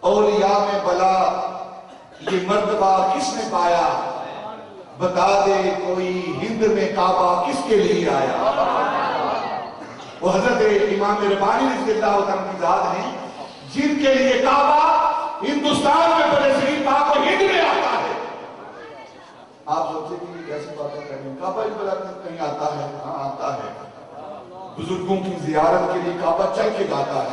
اولیاء میں بلا یہ مرتبہ کس نے پایا؟ بتا دے کوئی ہند میں کعبہ کس کے لیے آیا؟ وہ حضرت امام ربانی رضی اللہ عنہ کی ذات ہیں جن کے لیے کعبہ ہندوستان میں برصغیر پاک و ہند میں آتا ہے۔ آپ سوچیں کہ یہ کیسی باتیں کر رہے ہیں؟ کعبہ ہی بلا کہیں آتا ہے؟ ہاں آتا ہے۔ بزرگوں کی زیارت کے لیے کعبہ چل کے جاتا ہے۔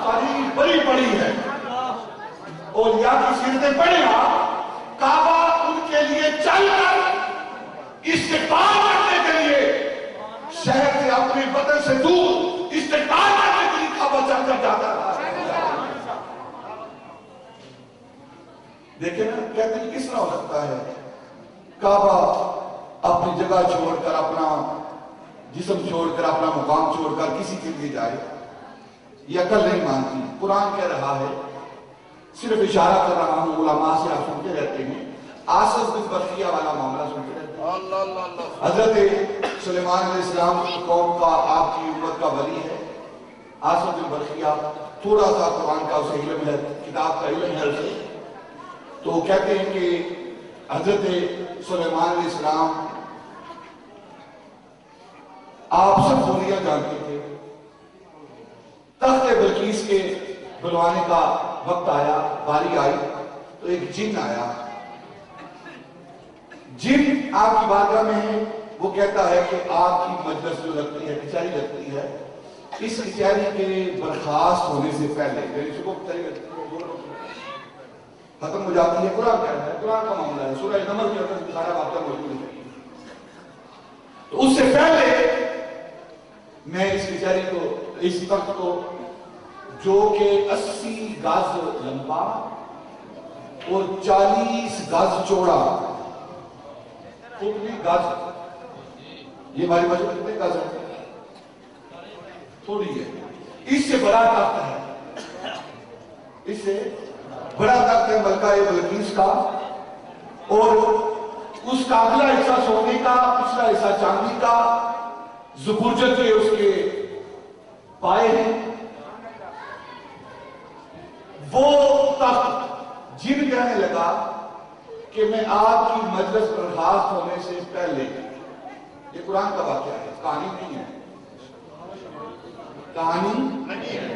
تاریخ بڑی بڑی ہے، اولیاء کی سیرتیں پڑھیں آپ، کعبہ ان کے لیے چل کر استقبال کرنے کے لیے شہر سے اپنے وطن سے دور استقبال کرنے کے لیے کعبہ چل کر جاتا ہے۔ دیکھیں نا کہتے ہیں کس طرح ہو سکتا ہے کعبہ اپنی جگہ چھوڑ کر، اپنا جسم چھوڑ کر، اپنا مقام چھوڑ کر کسی کے لیے جائے؟ یہ عقل نہیں مانتی۔ قرآن کہہ رہا ہے، صرف اشارہ کر رہا ہوں، علماء سے آپ سنتے رہتے ہیں، آصف بن برقیہ والا معاملہ سنتے رہتے ہیں۔ حضرت سلیمان علیہ السلام کی قوم کا، آپ کی امت کا ولی ہے آصف بن برقیہ، تھوڑا سا قرآن کا اسے علم ہے، کتاب کا علم ہے اسے، تو کہتے ہیں کہ حضرت سلیمان علیہ السلام آپ سب خوریاں جانتے تھے، تخت بلقیس کے بلوانے کا وقت آیا، باری آئی تو ایک جن آیا۔ جن آپ کی بارگاہ میں ہے، وہ کہتا ہے کہ آپ کی مجلس جو لگتی ہے، کچہری لگتی ہے، اس کچہری کے برخاست ہونے سے پہلے، میری صبح کچہری لگتی ہے، ختم ہو جاتی ہے، قرآن کہتا ہے، قرآن کا معاملہ ہے، سورہ نمل کے اندر سارا واقعہ موجود ہے، تو اس سے پہلے میں اس کچہری کو، اس تخت کو جو کہ 80 گز لمبا اور 40 گز چوڑا، کتنی گز؟ یہ ہماری مسجد کتنے گز ہے؟ تھوڑی ہے۔ اس سے بڑا تخت ہے، اس سے بڑا تخت ہے ملکہ بلقیس کا، اور اس کا اگلا حصہ سونے کا، پچھلا حصہ چاندی کا، زبرجد کے اس کے پائے ہیں۔ وہ تخت جن کہنے لگا کہ میں آپ کی مجلس برخاست ہونے سے پہلے، یہ قرآن کا واقعہ ہے، کہانی نہیں ہے، کہانی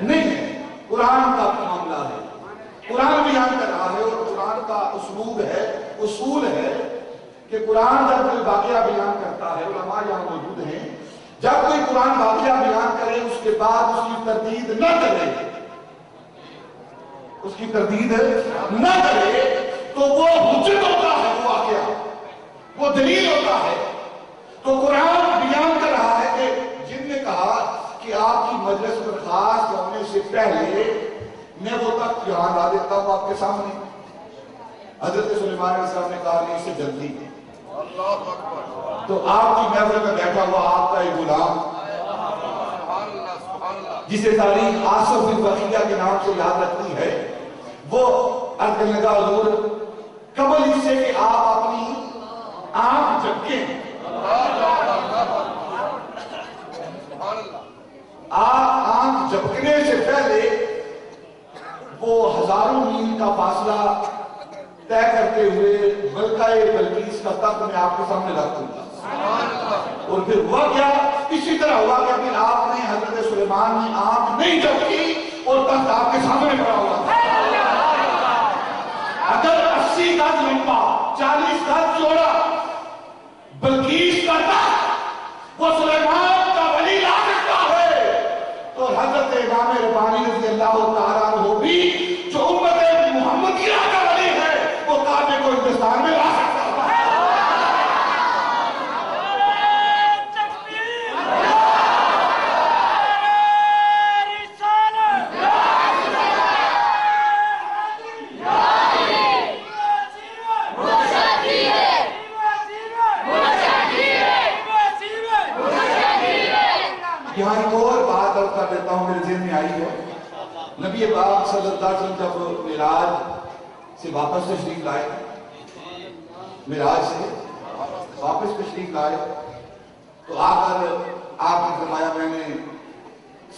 نہیں ہے، قرآن کا معاملہ ہے، قرآن بیان کر رہا ہے، اور قرآن کا اسلوب ہے، اصول ہے کہ قرآن جب کوئی واقعہ بیان کرتا ہے، علماء یہاں موجود ہیں، جب کوئی قرآن واقعہ بیان کرے اس کے بعد اس کی تردید نہ کرے، اس کی تردید نہ کرے تو وہ حجت ہوتا ہے، وہ واقعہ وہ دلیل ہوتا ہے۔ تو قرآن بیان کر رہا ہے کہ جن نے کہا کہ آپ کی مجلس برخاست ہونے سے پہلے میں وہ تخت یہاں لا دیتا ہوں آپ کے سامنے۔ حضرت سلیمان علیہ السلام نے کہا نہیں، اس سے جلدی، تو آپ کی محفل میں بیٹھا ہوا آپ کا ایک غلام، جسے تاریخ آصف بن برقیہ کے نام سے یاد رکھتی ہے، وہ عرض کرنے لگا حضور قبل اس سے کہ آپ اپنی آنکھ جھپکیں، آپ آنکھ جھپکنے سے پہلے وہ ہزاروں میل کا فاصلہ طے کرتے ہوئے ملکہ بلقیس کا تخت میں آپ کے سامنے رکھ دوں گا۔ اور پھر ہوا کیا؟ اسی طرح ہوا کہ پھر آپ نے، حضرت سلیمان نے آنکھ نہیں جھپکی اور تخت آپ کے سامنے پڑا ہوا تھا۔ اگر 80 گز لمبا 40 گز چوڑا بلقیس کا تخت وہ سلیمان کا ولی لا سکتا ہے، تو حضرت امام ربانی رضی اللہ تعالیٰ عنہ بھی جو امت محمدیہ کا ولی ہے، وہ کعبے کو ہندوستان میں لا سکتا ہے۔ یہاں ایک اور بات اور کر دیتا ہوں، میرے ذہن میں آئی ہے۔ نبی پاک صلی اللہ علیہ وسلم جب معراج سے واپس تشریف لائے، معراج سے واپس تشریف لائے تو آ کر آپ نے فرمایا میں نے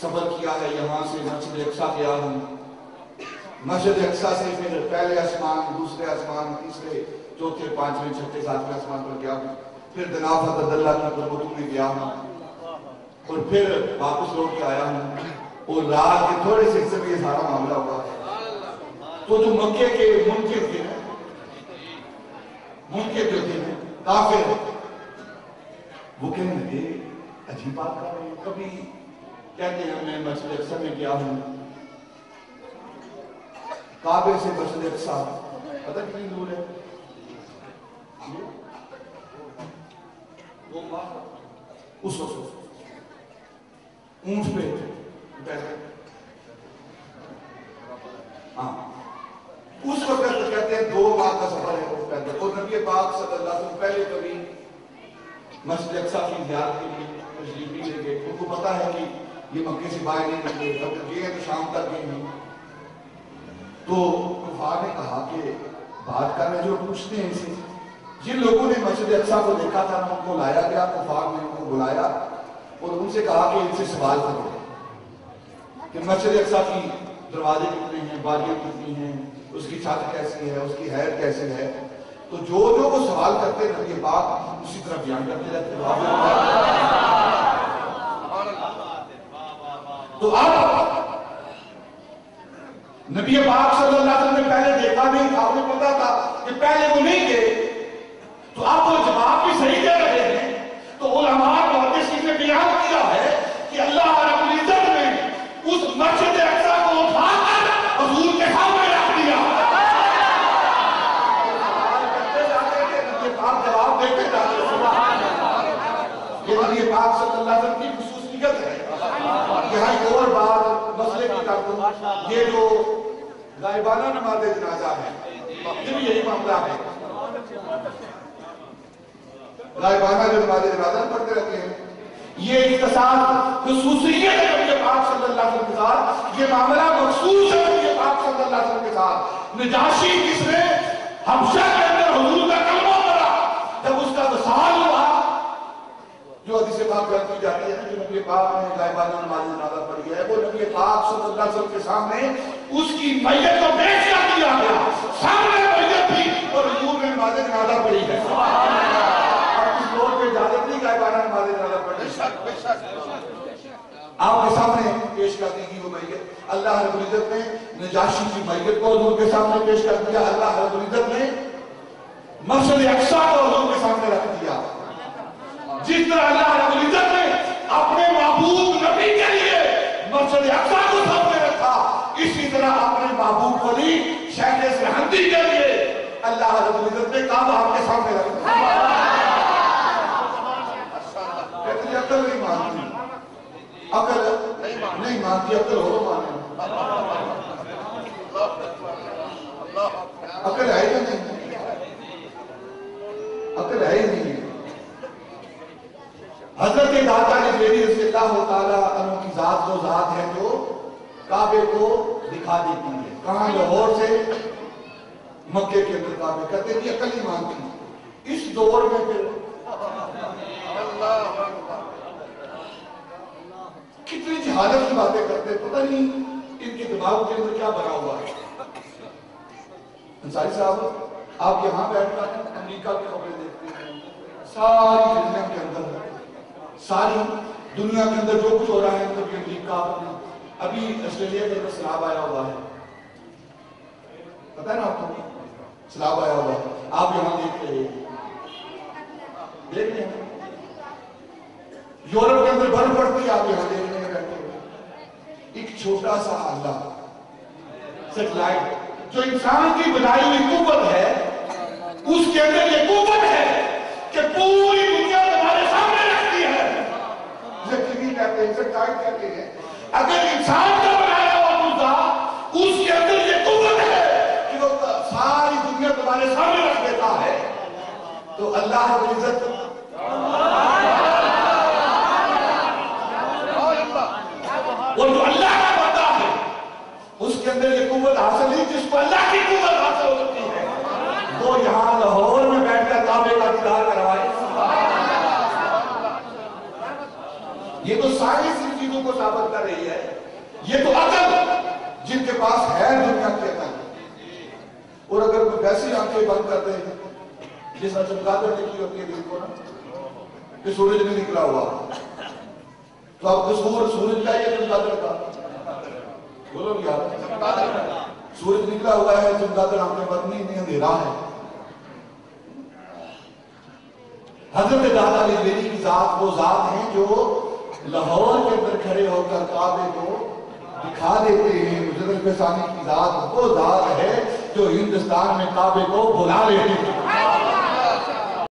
سفر کیا ہے، یہاں سے مسجد اقصی گیا ہوں، مسجد اقصی سے پھر پہلے آسمان، دوسرے آسمان، تیسرے، چوتھے، پانچویں، چھٹے، ساتویں آسمان پر گیا ہوں، پھر دناف حضرت اللہ کی قربتوں میں گیا ہوں، اور پھر واپس لوٹ کے آیا ہوں، اور رات کے تھوڑے سے حصے میں یہ سارا معاملہ ہوا ہے۔ تو جو مکے کے منکر تھے نا، منکر جو تھے نا، کافر، وہ کہنے لگے عجیب بات کر رہے ہیں، کبھی کہتے ہیں میں مسجد اقصی میں گیا ہوں، کعبے سے مسجد اقصی پتہ کتنی دور ہے؟ اس وقت اونٹ پہ پیدل، ہاں اس وقت کہتے ہیں 2 ماہ کا سفر ہے وہ پیدل، اور نبی پاک صلی اللہ علیہ وسلم پہلے کبھی مسجد اقصی کی زیارت کے لیے تشریف نہیں لے گئے، ان کو پتا ہے کہ یہ مکے سے باہر نہیں نکلے، اگر گئے تو شام تک گئے ہیں۔ تو کفار نے کہا کہ بات کرنے جو پوچھتے ہیں اسے، جن لوگوں نے مسجد اقصی کو دیکھا تھا ان کو لایا گیا، کفار نے ان کو بلایا اور ان سے کہا کہ ان سے سوال کرو کہ مسجد اقصی کی دروازے کتنے ہیں، باریاں کتنی ہیں، اس کی چھت کیسی ہے، اس کی حید کیسی ہے۔ تو جو وہ سوال کرتے نبی پاک اسی طرح بیان کرتے رہتے۔ تو اب نبی پاک صلی اللہ علیہ وسلم نے پہلے دیکھا نہیں تھا، انہیں پتا تھا کہ پہلے وہ نہیں گئے، تو اب وہ جواب بھی صحیح دے رہے ہیں۔ تو علماء محدثین نے بیان کیا ہے کہ اللہ رب العزت نے اس مسجد اقصی کو اٹھا کر حضور کے سامنے رکھ دیا۔ آپ جواب دیتے جاتے یہ نبی پاک صلی اللہ علیہ وسلم کی خصوصیت ہے۔ یہاں ایک اور بات مسئلے کی کر دوں، یہ جو غائبانہ نماز جنازہ ہے یہ بھی یہی معاملہ ہے۔ غائبانہ جو نماز جنازہ پڑھتے رہتے ہیں، یہ اختصاص خصوصیت ہے نبی پاک صلی اللہ علیہ وسلم کے ساتھ، یہ معاملہ مخصوص ہے نبی پاک صلی اللہ علیہ وسلم کے ساتھ۔ نجاشی جس نے حبشہ کے اندر حضور کا کلمہ پڑھا، جب اس کا وصال ہوا، جو حدیث پاک بیان کی جاتی ہے نا، جو نبی پاک نے غائبانہ نماز جنازہ پڑھی ہے، وہ نبی پاک صلی اللہ علیہ وسلم کے سامنے اس کی میت کو پیش کر دیا گیا، سامنے میت تھی اور حضور نے نماز جنازہ پڑھی ہے۔ اب اس دور پہ اجازت نہیں غائبانہ نماز جنازہ پڑھنے، آپ کے سامنے پیش کر دی گئی وہ میت۔ اللہ رب العزت نے نجاشی کی میت کو حضور کے سامنے پیش کر دیا، اللہ رب العزت نے مسجد اقصی کو حضور کے سامنے رکھ دیا۔ جس طرح اللہ رب العزت نے اپنے معبود نبی کے لیے مسجد اقصی کو سامنے رکھا، اسی طرح اپنے معبود ولی شیخ سرہندی کے لیے اللہ رب العزت نے کعبہ آپ کے سامنے رکھا۔ کہتے ہیں عقل نہیں مانتی، عقل نہیں مانتی، عقل ہو مانے، عقل ہے ہی نہیں، عقل ہے ہی نہیں۔ حضرت داتا جبریل رضی اللہ تعالیٰ عنہ کی ذات وہ ذات ہے جو کعبے کو دکھا دیتی ہے۔ کہاں؟ لاہور سے مکے کے اندر کعبے، کہتے ہیں عقل ہی مانتی۔ اس دور میں پھر کتنی جہالت کی باتیں کرتے ہیں، پتہ نہیں ان کے دماغ کے اندر کیا بھرا ہوا ہے۔ انصاری صاحب، آپ یہاں بیٹھ کر امریکہ کی خبریں دیکھتے ہیں، ساری دنیا کے اندر، ساری دنیا کے اندر جو کچھ ہو رہا ہے، کبھی امریکہ، ابھی آسٹریلیا کے اندر سیلاب آیا ہوا ہے، پتہ ہے نا آپ کو، سیلاب آیا ہوا ہے، آپ یہاں دیکھ رہے ہیں، دیکھ رہے ہیں یورپ کے اندر برف پڑتی ہے، آپ یہاں دیکھ رہے ہیں بیٹھے ہوئے۔ ایک چھوٹا سا آلہ سیٹلائٹ جو انسان کی بنائی ہوئی قوت ہے، اس کے اندر یہ قوت ہے کہ پوری دنیا تمہارے سامنے رکھتی ہے۔ اسے ٹی وی کہتے ہیں، اسے ٹائٹ کہتے ہیں۔ اگر انسان کا بنایا ہوا مردہ، اس کے اندر یہ قوت ہے کہ وہ ساری دنیا تمہارے سامنے رکھ دیتا ہے، تو اللہ رب العزت اور جو اللہ کا بندہ ہے اس کے اندر یہ قوت حاصل نہیں، جس کو اللہ کی قوت حاصل ہوتی ہے، وہ یہاں لاہور میں بیٹھ کر کعبے کا دیدار کروائے۔ یہ تو سائنس ان چیزوں کو ثابت کر رہی ہے، یہ تو عقل جن کے پاس ہے دنیا کے ایسی آنکھیں بند کر دیں جس میں چمگادڑ نکلی ہوتی ہے دل کو نا کہ سورج نہیں نکلا ہوا، تو اب قصور سورج کا یا چمگادڑ کا؟ بولو یار، سورج نکلا ہوا ہے، چمگادڑ آنکھیں بند نہیں، اندھیرا ہے۔ حضرت دادا علی بیری کی ذات وہ ذات ہیں جو لاہور کے اندر کھڑے ہو کر کعبے کو دکھا دیتے ہیں۔ حضرت ثانی کی ذات وہ ذات ہے جو ہندوستان میں کعبے کو بلا لیتے ہیں۔